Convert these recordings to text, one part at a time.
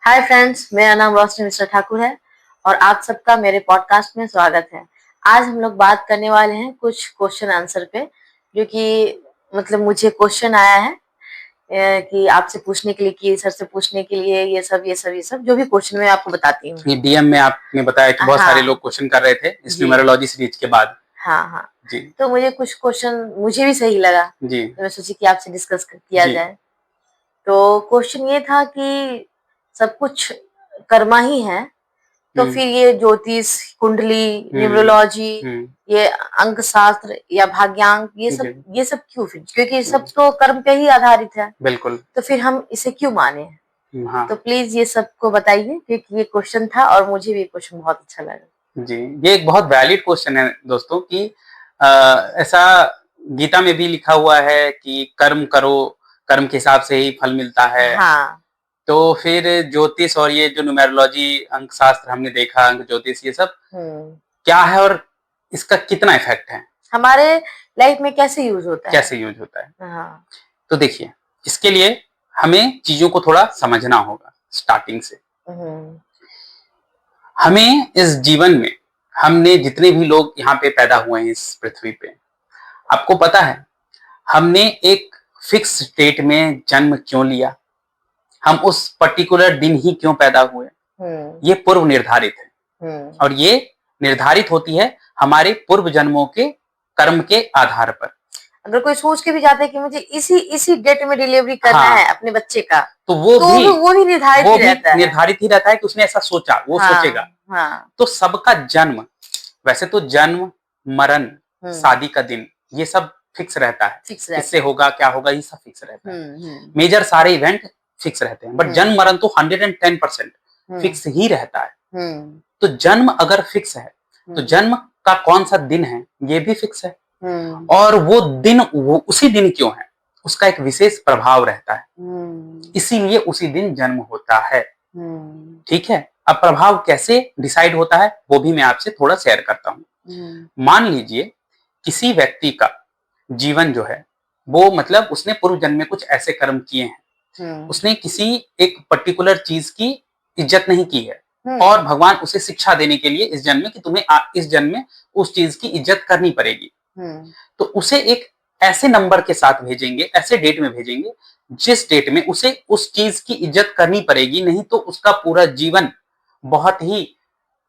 Hi friends, मेरा नाम रोशनी मिश्रा ठाकुर है और आप सबका मेरे पॉडकास्ट में स्वागत है। आज हम लोग बात करने वाले हैं कुछ क्वेश्चन आंसर पे, जो कि मतलब मुझे क्वेश्चन आया है कि आपसे पूछने के लिए, कि सर से पूछने के लिए, ये सब जो भी क्वेश्चन मैं आपको बताती हूँ। ये डीएम में आपने बताया कि बहुत सारे लोग हाँ क्वेश्चन कर रहे थे इस जी, न्यूमेरोलॉजी सीरीज के बाद। हाँ हाँ। जी तो मुझे कुछ क्वेश्चन मुझे भी सही लगा, जी तो मैं सोची कि आपसे डिस्कस किया जी। जाए। तो क्वेश्चन ये था कि सब कुछ कर्मा ही है, तो हम्म फिर ये ज्योतिष, कुंडली, हम्म न्यूमरोलॉजी, ये अंक शास्त्र या भाग्यांक, जी ये सब क्यों? फिर क्योंकि ये सब तो कर्म पे ही आधारित है, बिल्कुल। तो फिर हम इसे क्यों माने? हाँ तो प्लीज ये सबको बताइए, क्योंकि ये क्वेश्चन था और मुझे भी क्वेश्चन बहुत अच्छा लगा। जी, ये एक बहुत वैलिड क्वेश्चन है दोस्तों कि ऐसा गीता में भी लिखा हुआ है कि कर्म करो, कर्म के हिसाब से ही फल मिलता है। हाँ। तो फिर ज्योतिष और ये जो न्यूमेरोलॉजी अंक शास्त्र हमने देखा, अंक ज्योतिष, ये सब क्या है और इसका कितना इफेक्ट है, हमारे लाइफ में कैसे यूज होता है? कैसे यूज होता है। हाँ। तो देखिए, इसके लिए हमें चीजों को थोड़ा समझना होगा स्टार्टिंग से। हम्म हमें इस जीवन में, हमने जितने भी लोग यहाँ पे पैदा हुए हैं इस पृथ्वी पे, आपको पता है हमने एक फिक्स डेट में जन्म क्यों लिया, हम उस पर्टिकुलर दिन ही क्यों पैदा हुए, हम्म ये पूर्व निर्धारित है। और ये निर्धारित होती है हमारे पूर्व जन्मों के कर्म के आधार पर। अगर कोई सोच के भी जाता है कि मुझे इसी इसी डेट में डिलीवरी करना हाँ, है अपने बच्चे का, तो वो तो भी वो भी निर्धारित ही रहता है। निर्धारित ही रहता है कि उसने ऐसा सोचा, वो सोचेगा। हाँ हाँ। तो सबका जन्म, वैसे तो जन्म, मरण, हम्म शादी का दिन, ये सब फिक्स रहता है। फिक्स रहता किससे है। होगा, क्या होगा, ये सब फिक्स रहता है। हम्म। मेजर सारे इवेंट फिक्स रहते हैं, बट जन्म मरण तो 110% हम्म फिक्स ही रहता है। हम्म तो जन्म अगर फिक्स है तो जन्म का कौन सा दिन है ये भी फिक्स है। हम्म और वो दिन, वो उसी दिन क्यों है, उसका एक विशेष प्रभाव रहता है, इसीलिए उसी दिन जन्म होता है। ठीक है, अब प्रभाव कैसे डिसाइड होता है वो भी मैं आपसे थोड़ा शेयर करता हूं। मान लीजिए किसी व्यक्ति का जीवन जो है वो, मतलब उसने पूर्व जन्म में कुछ ऐसे कर्म किए हैं, उसने किसी एक पर्टिकुलर चीज की इज्जत नहीं की है, और भगवान उसे शिक्षा देने के लिए इस जन्म में कि तुम्हें इस जन्म में उस चीज की इज्जत करनी पड़ेगी, तो उसे एक ऐसे नंबर के साथ भेजेंगे, ऐसे डेट में भेजेंगे जिस डेट में उसे उस चीज की इज्जत करनी पड़ेगी, नहीं तो उसका पूरा जीवन बहुत ही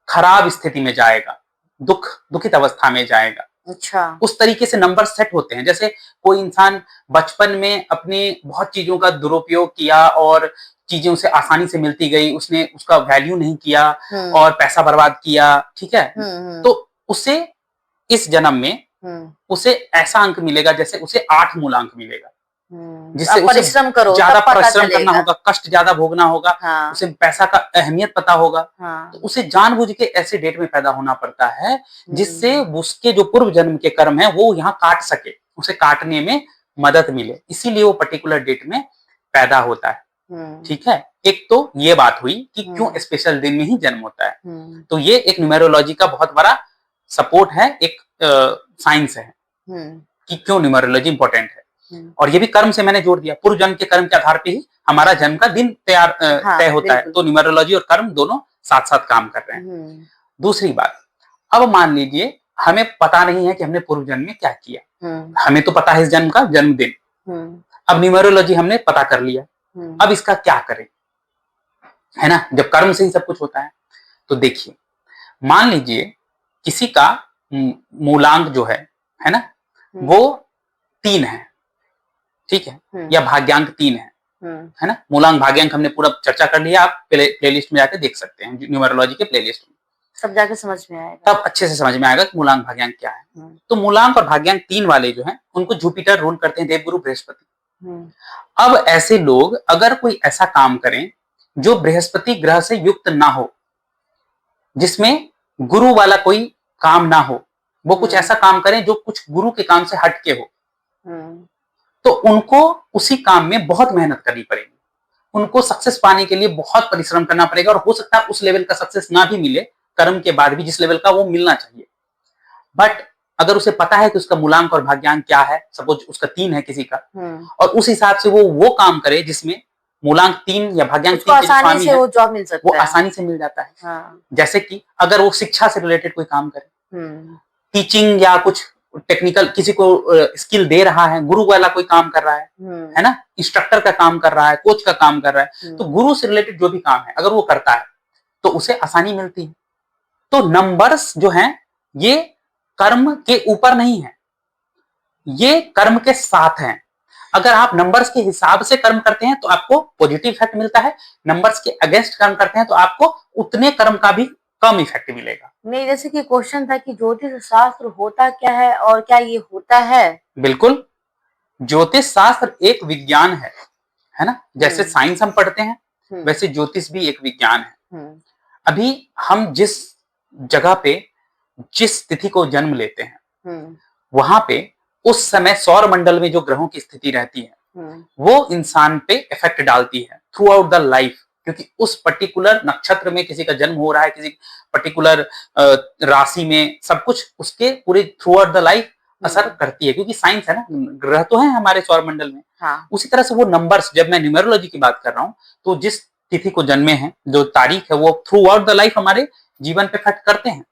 खराब स्थिति में जाएगा, दुखित अवस्था में जाएगा। अच्छा। उस तरीके से नंबर सेट होते हैं। जैसे कोई इंसान बचपन में अपने बहुत चीजों का दुरुपयोग किया और चीजें उसे आसानी से मिलती गई, उसने उसका वैल्यू नहीं किया और पैसा बर्बाद किया, ठीक है, तो उसे इस जन्म में उसे ऐसा अंक मिलेगा जैसे उसे 8 मूलांक मिलेगा, जिससे उसे परिश्रम करो ज्यादा तब पता परिश्रम करना चलेगा। होगा, कष्ट ज्यादा भोगना होगा, हाँ उसे पैसा का अहमियत पता होगा। तो हाँ। उसे जानबूझ के ऐसे डेट में पैदा होना पड़ता है जिससे उसके जो पूर्व जन्म के कर्म है वो यहाँ काट सके, उसे काटने में मदद मिले, इसीलिए वो पर्टिकुलर डेट में पैदा होता है। ठीक है, एक तो ये बात हुई कि क्यों स्पेशल दिन में ही जन्म होता है। तो ये एक न्यूमेरोलॉजी का बहुत बड़ा सपोर्ट है, एक साइंस है कि क्यों न्यूमेरोलॉजी इंपॉर्टेंट है। और ये भी कर्म से मैंने जोड़ दिया, पूर्व जन्म के कर्म के आधार पे ही हमारा जन्म का दिन तय होता है, तो न्यूमेरोलॉजी और कर्म दोनों साथ साथ काम कर रहे हैं। दूसरी बात, अब मान लीजिए हमें पता नहीं है कि हमने पूर्व जन्म में क्या किया, हमें तो पता है इस जन्म का जन्मदिन, अब न्यूमेरोलॉजी हमने पता कर लिया, अब इसका क्या करें, है ना, जब कर्म से ही सब कुछ होता है। तो देखिए, मान लीजिए किसी का मूलांक जो है ना, वो 3 है, ठीक है, या भाग्यांक 3 है ना, मूलांक भाग्यांक हमने पूरा चर्चा कर लिया, आप प्लेलिस्ट में जाकर देख सकते हैं, न्यूमेरोलॉजी के प्लेलिस्ट में, सब जाके समझ में आएगा, तब अच्छे से समझ में आएगा कि मूलांक भाग्यांक क्या है। तो मूलांक और भाग्यांक 3 वाले जो हैं उनको जुपिटर रूल करते हैं, देवगुरु बृहस्पति। अब ऐसे लोग अगर कोई ऐसा काम करें जो बृहस्पति ग्रह से युक्त ना हो, जिसमें गुरु वाला कोई काम ना हो, वो कुछ ऐसा काम करें जो कुछ गुरु के काम से हटके हो, तो उनको उसी काम में बहुत मेहनत करनी पड़ेगी, उनको सक्सेस पाने के लिए बहुत परिश्रम करना पड़ेगा, और हो सकता है उस लेवल का सक्सेस ना भी मिले कर्म के बाद भी, जिस लेवल का वो मिलना चाहिए। बट अगर उसे पता है कि उसका मूलांक और भाग्यांक क्या है, सपोज उसका 3 है किसी का, और उस हिसाब से वो काम करे जिसमें मूलांक 3 या भाग्यांक उसको 3 के जो आसानी स्वामी से है वो जॉब मिल सकता वो है। आसानी से मिल जाता है। हाँ। जैसे कि अगर वो शिक्षा से रिलेटेड कोई काम करे, टीचिंग या कुछ टेक्निकल किसी को स्किल दे रहा है, गुरु वाला कोई काम कर रहा है ना, इंस्ट्रक्टर का काम कर रहा है, कोच का काम कर रहा है, तो गुरु से रिलेटेड जो भी काम है अगर वो करता है तो उसे आसानी मिलती है। तो नंबर्स जो हैं ये कर्म के ऊपर नहीं है, ये कर्म के साथ हैं। अगर आप नंबर्स के हिसाब से कर्म करते हैं तो आपको पॉजिटिव इफेक्ट मिलता है, नंबर्स के अगेंस्ट कर्म करते हैं तो आपको उतने कर्म का भी कम इफेक्ट मिलेगा। नहीं, जैसे कि क्वेश्चन था कि ज्योतिष शास्त्र होता क्या है और क्या ये होता है? बिल्कुल, ज्योतिष शास्त्र एक विज्ञान है ना, जैसे साइंस हम पढ़ते हैं वैसे ज्योतिष भी एक विज्ञान है। अभी हम जिस जगह पे जिस तिथि को जन्म लेते हैं वहां पे उस समय सौर मंडल में जो ग्रहों की स्थिति रहती है वो इंसान पे इफेक्ट डालती है थ्रू आउट द लाइफ, क्योंकि उस पर्टिकुलर नक्षत्र में किसी का जन्म हो रहा है, किसी पर्टिकुलर राशि में, सब कुछ उसके पूरे थ्रू आउट द लाइफ असर करती है, क्योंकि साइंस है ना, ग्रह तो है हमारे सौर मंडल में। हाँ। उसी तरह से वो नंबर्स, जब मैं न्यूमेरोलॉजी की बात कर रहा हूँ तो जिस तिथि को जन्मे हैं, जो तारीख है, वो थ्रू आउट द लाइफ हमारे जीवन पे इफेक्ट करते हैं।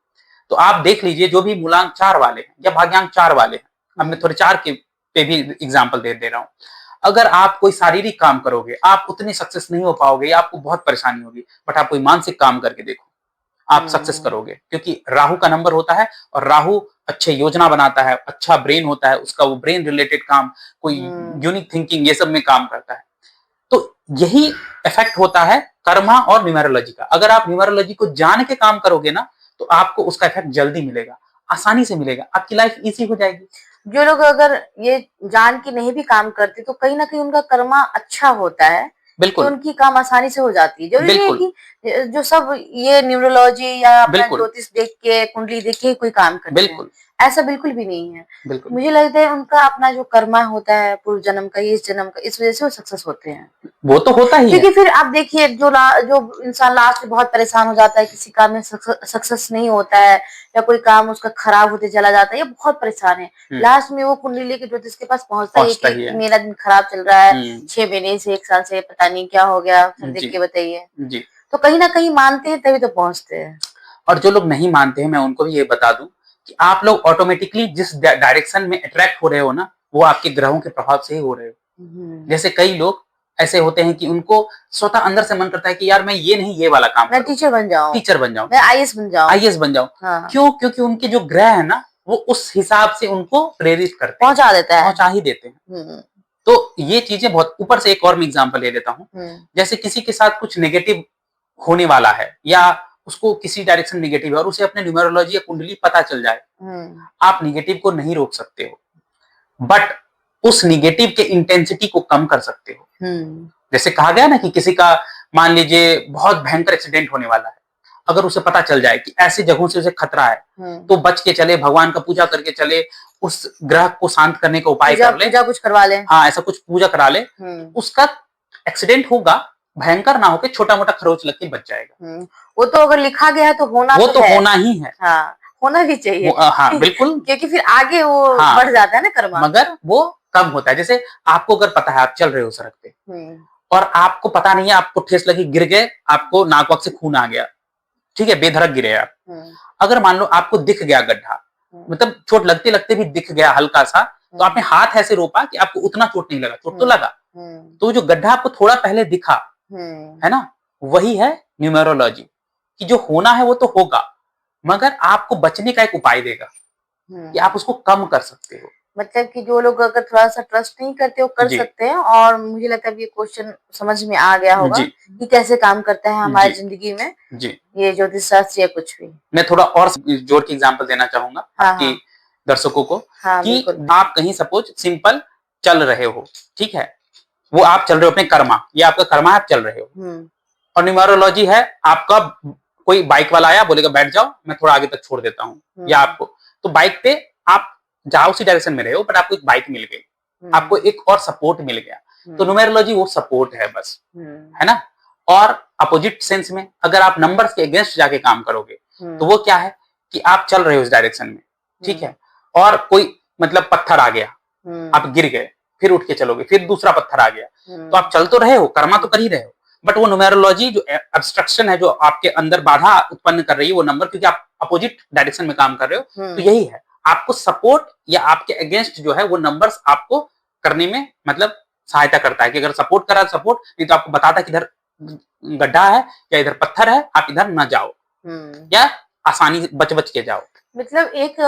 तो आप देख लीजिए जो भी मूलांक 4 वाले हैं या भाग्यांक 4 वाले हैं, अब मैं थोड़े 4 के पे भी एग्जाम्पल दे रहा हूँ। अगर आप कोई शारीरिक काम करोगे आप उतने सक्सेस नहीं हो पाओगे, आपको बहुत परेशानी होगी, बट आप कोई मानसिक काम करके देखो आप सक्सेस करोगे, क्योंकि राहु का नंबर होता है और राहु अच्छे योजना बनाता है, अच्छा ब्रेन होता है उसका, वो ब्रेन रिलेटेड काम, कोई यूनिक थिंकिंग, ये सब में काम करता है। तो यही इफेक्ट होता है कर्मा और न्यूमेरोलॉजी का। अगर आप न्यूमेरोलॉजी को जान के काम करोगे ना तो आपको उसका इफेक्ट जल्दी मिलेगा, आसानी से मिलेगा, आपकी लाइफ इजी हो जाएगी। जो लोग अगर ये जान के नहीं भी काम करते तो कहीं ना कहीं उनका कर्मा अच्छा होता है, बिल्कुल, तो उनकी काम आसानी से हो जाती है। जरूरी नहीं है बिल्कुल, कि जो सब ये न्यूरोलॉजी या अपना बिल्कुल, ज्योतिष देख के, कुंडली देख के ही कोई काम करते हैं, बिल्कुल, ऐसा बिल्कुल भी नहीं है। बिल्कुल। मुझे लगता है उनका अपना जो कर्मा होता है पूर्व जन्म का, इस जन्म का, इस वजह से वो सक्सेस होते हैं। वो तो होता ही है। क्योंकि फिर आप देखिए जो इंसान लास्ट में बहुत परेशान हो जाता है, किसी काम में सक्सेस नहीं होता है या कोई काम उसका खराब होते चला जाता है, ये बहुत परेशान है, लास्ट में वो कुंडली लेके ज्योतिष के पास पहुंचता है कि मेरा दिन खराब चल रहा है, 6 महीने से 1 साल से पता नहीं क्या हो गया, फिर देख के बताइए। तो कहीं ना कहीं मानते हैं तभी तो पहुंचते हैं। और जो लोग नहीं मानते हैं मैं उनको भी ये बता दूं कि आप लोग ऑटोमेटिकली जिस डायरेक्शन में अट्रैक्ट हो रहे हो ना वो आपके ग्रहों के प्रभाव से ही हो रहे हो। जैसे कई लोग ऐसे होते हैं कि उनको स्वतः अंदर से मन करता है कि यार मैं ये नहीं ये वाला काम मैं टीचर बन जाऊं, मैं आईएएस बन जाऊं। हाँ। क्यों? क्योंकि उनके जो ग्रह है ना वो उस हिसाब से उनको प्रेरित करते हैं, पहुंचा ही देते हैं। तो ये चीजें बहुत ऊपर से। एक और मैं एग्जांपल ले लेता हूँ, जैसे किसी के साथ कुछ नेगेटिव होने वाला है या उसको किसी डायरेक्शन नेगेटिव है और उसे अपने न्यूमेरोलॉजी या कुंडली पता चल जाए, आप नेगेटिव को नहीं रोक सकते हो, बट उस नेगेटिव के इंटेंसिटी को कम कर सकते हो। जैसे कहा गया ना कि किसी का मान लीजिए बहुत भयंकर एक्सीडेंट होने वाला है, अगर उसे पता चल जाए कि ऐसी जगहों से उसे खतरा है तो बच के चले, भगवान का पूजा करके चले, उस ग्रह को शांत करने का उपाय कर ले, पूजा कुछ करवा ले, हाँ ऐसा कुछ पूजा करा ले, उसका एक्सीडेंट होगा, भयंकर ना होके छोटा मोटा खरोच लग के बच जाएगा। वो तो अगर लिखा गया है तो होना, वो तो होना ही है। हाँ, होना भी चाहिए। हाँ बिल्कुल क्योंकि फिर आगे वो बढ़ जाता है ना कर्मा, मगर वो कम होता है। जैसे आपको अगर पता है आप चल रहे हो सड़क पे और आपको पता नहीं है, आपको ठेस लगी, गिर गए, आपको नाक वाक से खून आ गया, ठीक है, बेधड़क गिरे आप, अगर मान लो आपको दिख गया गड्ढा, मतलब चोट लगते लगते भी दिख गया हल्का सा, तो आपने हाथ ऐसे रोपा कि आपको उतना चोट नहीं लगा, चोट तो लगा, तो जो गड्ढा आपको थोड़ा पहले दिखा है ना, वही है न्यूमेरोलॉजी कि जो होना है वो तो होगा मगर आपको बचने का एक उपाय देगा कि आप उसको कम कर सकते हो। मतलब कि जो लोग अगर थोड़ा सा ट्रस्ट नहीं करते वो कर सकते हैं। और मुझे लगता है ये क्वेश्चन समझ में आ गया होगा कि कैसे काम करता है हमारी जिंदगी में ये ज्योतिष शास्त्र या कुछ भी। मैं थोड़ा और जोड़ के एग्जांपल देना चाहूंगा आपकी दर्शकों को कि आप कहीं सपोज सिंपल चल रहे हो, ठीक है, वो आप चल रहे हो अपने कर्मा, ये आपका कर्मा है, आप चल रहे हो, और न्यूमेरोलॉजी है आपका, कोई बाइक वाला आया बोलेगा बैठ जाओ मैं थोड़ा आगे तक छोड़ देता हूँ, या आपको तो बाइक पे आप जाओ उसी डायरेक्शन में रहे हो बट आपको एक बाइक मिल गई, आपको एक और सपोर्ट मिल गया, तो न्यूमेरोलॉजी वो सपोर्ट है बस, है ना। और अपोजिट सेंस में अगर आप नंबर्स के अगेंस्ट जाके काम करोगे तो वो क्या है कि आप चल रहे हो इस डायरेक्शन में, ठीक है, और कोई मतलब पत्थर आ गया, आप गिर गए, फिर उठ के चलोगे, फिर दूसरा पत्थर आ गया, तो आप चल तो रहे हो, कर्मा तो कर ही रहे हो, बट वो न्यूमेरोलॉजी जो ऑब्स्ट्रक्शन है, जो आपके अंदर बाधा उत्पन्न कर रही है, वो नंबर, क्योंकि आप अपोजिट डायरेक्शन में काम कर रहे हो, तो यही है आपको सपोर्ट या आपके अगेंस्ट जो है वो नंबर्स आपको करने में मतलब सहायता करता है कि अगर सपोर्ट करा सपोर्ट, नहीं तो आपको बताता है कि इधर गड्ढा है या इधर पत्थर है, आप इधर ना जाओ या आसानी बच बच के जाओ। मतलब एक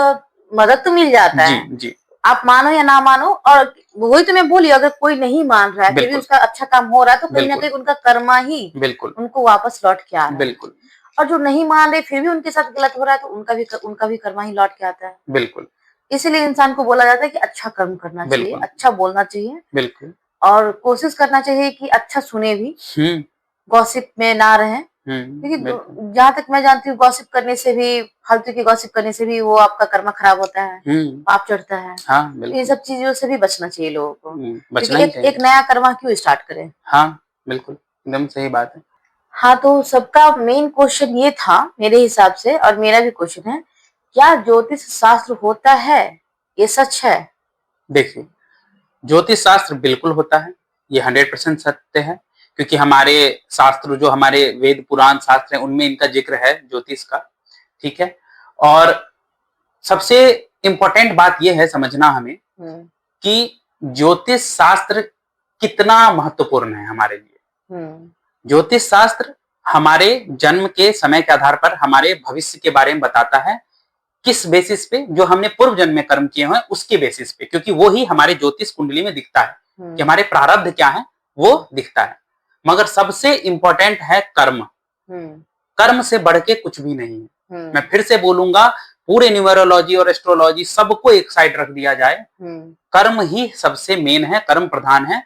मदद तो मिल जाता है। जी जी, आप मानो या ना मानो, और वही तो मैं बोली, अगर कोई नहीं मान रहा है फिर भी उसका अच्छा काम हो रहा है, तो कहीं ना कहीं उनका कर्मा ही बिल्कुल उनको वापस लौट के आ रहा है। बिल्कुल, और जो नहीं मान रहे फिर भी उनके साथ गलत हो रहा है, तो उनका भी कर्मा ही लौट के आता है। बिल्कुल, इसीलिए इंसान को बोला जाता है कि अच्छा कर्म करना चाहिए, बिल्कुल, अच्छा बोलना चाहिए, बिल्कुल, और कोशिश करना चाहिए कि अच्छा सुने भी, गॉसिप में ना रहें। क्योंकि बिल्कुल, जहाँ तक मैं जानती हूँ, गॉसिप करने से भी, फालतू की गॉसिप करने से भी वो आपका कर्मा खराब होता है, पाप चढ़ता है। हाँ, तो ये बिल्कुल, सब चीजों से भी बचना चाहिए लोगों को, बचना क्योंकि ही चाहिए। एक नया कर्मा क्यों स्टार्ट करें। हाँ, बिल्कुल, एकदम सही बात है। हाँ, तो सबका मेन क्वेश्चन ये था मेरे हिसाब से, और मेरा भी क्वेश्चन है, क्या ज्योतिष शास्त्र होता है? ये सच है? देखिए, ज्योतिष शास्त्र बिल्कुल होता है, ये 100% सत्य है, क्योंकि हमारे शास्त्र, जो हमारे वेद पुराण शास्त्र हैं, उनमें इनका जिक्र है ज्योतिष का, ठीक है। और सबसे इम्पोर्टेंट बात यह है समझना हमें कि ज्योतिष शास्त्र कितना महत्वपूर्ण है हमारे लिए। ज्योतिष शास्त्र हमारे जन्म के समय के आधार पर हमारे भविष्य के बारे में बताता है, किस बेसिस पे, जो हमने पूर्व जन्म में कर्म किए हैं उसके बेसिस पे, क्योंकि वो ही हमारे ज्योतिष कुंडली में दिखता है कि हमारे प्रारब्ध क्या है, वो दिखता है। मगर सबसे इंपॉर्टेंट है कर्म। कर्म से बढ़ के कुछ भी नहीं है। मैं फिर से बोलूंगा, पूरे न्यूमेरोलॉजी और एस्ट्रोलॉजी सबको एक साइड रख दिया जाए, कर्म ही सबसे मेन है, कर्म प्रधान है।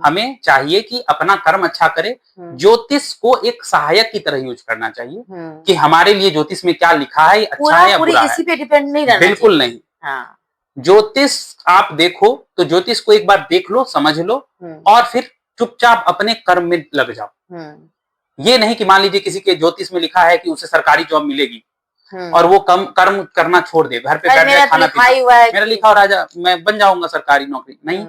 हमें चाहिए कि अपना कर्म अच्छा करे, ज्योतिष को एक सहायक की तरह यूज करना चाहिए कि हमारे लिए ज्योतिष में क्या लिखा है, अच्छा है या बुरा है, इसी पे डिपेंड नहीं रहना बिल्कुल नहीं। हाँ। ज्योतिष आप देखो तो ज्योतिष को एक बार देख लो, समझ लो, और फिर चुपचाप अपने कर्म में लग जाओ। ये नहीं कि मान लीजिए किसी के ज्योतिष में लिखा है कि उसे सरकारी जॉब मिलेगी और वो कर्म करना छोड़ दे, घर पे बैठ जाए, खाना पीना, मेरा लिखा हो राजा मैं बन जाऊंगा सरकारी नौकरी, नहीं,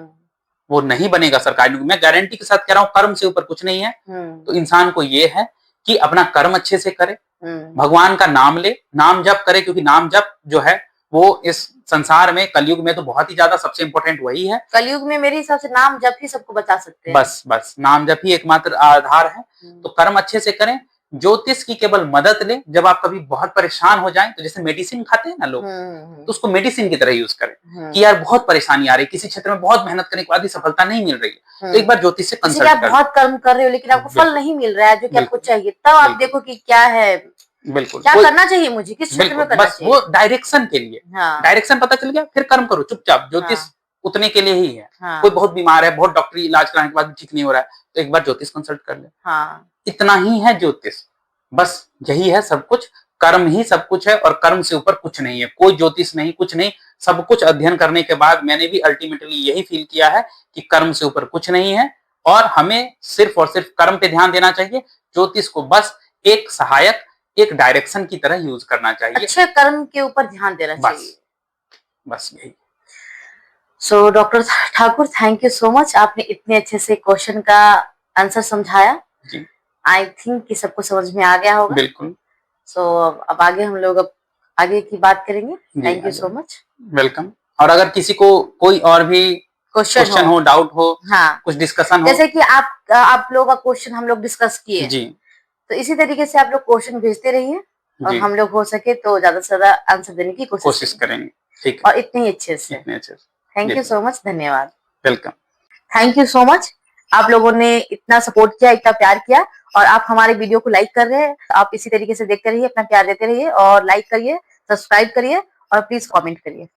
वो नहीं बनेगा सरकारी नौकरी। मैं गारंटी के साथ कह रहा हूँ, कर्म से ऊपर कुछ नहीं है। तो इंसान को ये है कि अपना कर्म अच्छे से करे, भगवान का नाम ले, नाम जप करे, क्योंकि नाम जप जो है वो इस संसार में, कलयुग में तो बहुत ही ज्यादा सबसे इंपॉर्टेंट वही है। कलयुग में मेरे हिसाब से नाम जप ही सबको बचा सकते हैं। बस नाम जप ही एकमात्र आधार है। तो कर्म अच्छे से करें, ज्योतिष की केवल मदद ले। जब आप कभी बहुत परेशान हो जाएं, तो जैसे मेडिसिन खाते हैं ना लोग, तो उसको मेडिसिन की तरह यूज करें कि यार बहुत परेशानी आ रही है, किसी क्षेत्र में बहुत मेहनत करने के बाद भी सफलता नहीं मिल रही है, तो एक बार ज्योतिष से कंसल्ट करें। बहुत कर्म कर रहे हो लेकिन आपको फल नहीं मिल रहा है जो कि आपको चाहिए, तब आप देखो कि क्या है, बिल्कुल क्या करना चाहिए मुझे, किस क्षेत्र में करना चाहिए। वो डायरेक्शन के लिए, डायरेक्शन पता चल गया, फिर कर्म करो चुपचाप। ज्योतिष उतने के लिए ही है। कोई बहुत बीमार है, बहुत डॉक्टरी इलाज कराने के बाद ठीक नहीं हो रहा है, तो एक बार ज्योतिष कंसल्ट कर ले। इतना ही है ज्योतिष, बस यही है सब कुछ। कर्म ही सब कुछ है और कर्म से ऊपर कुछ नहीं है, कोई ज्योतिष नहीं, कुछ नहीं। सब कुछ अध्ययन करने के बाद मैंने भी अल्टीमेटली यही फील किया है कि कर्म से ऊपर कुछ नहीं है और हमें सिर्फ और सिर्फ कर्म पे ध्यान देना चाहिए। ज्योतिष को बस एक सहायक, एक डायरेक्शन की तरह यूज करना चाहिए। अच्छे कर्म के ऊपर ध्यान देना चाहिए, बस यही। So doctor Thakur, thank you so much, आपने इतने अच्छे से क्वेश्चन का आंसर समझाया। आई थिंक कि सबको समझ में आ गया होगा। बिल्कुल। सो अब आगे हम लोग आगे की बात करेंगे। Thank you so much. Welcome. और अगर किसी को कोई और भी क्वेश्चन हो, डाउट हो, कुछ डिस्कशन हो, जैसे कि आप लोगों का क्वेश्चन हम लोग डिस्कस किए जी, तो इसी तरीके से आप लोग क्वेश्चन भेजते रहिए और हम लोग हो सके तो ज्यादा से ज्यादा आंसर देने की कोशिश करेंगे। ठीक है, और इतने ही अच्छे से। थैंक यू सो मच, धन्यवाद, welcome. Thank you so much, आप लोगों ने इतना सपोर्ट किया, इतना प्यार किया, और आप हमारे वीडियो को लाइक कर रहे हैं। आप इसी तरीके से देखते रहिए, अपना प्यार देते रहिए और लाइक करिए, सब्सक्राइब करिए और प्लीज कमेंट करिए।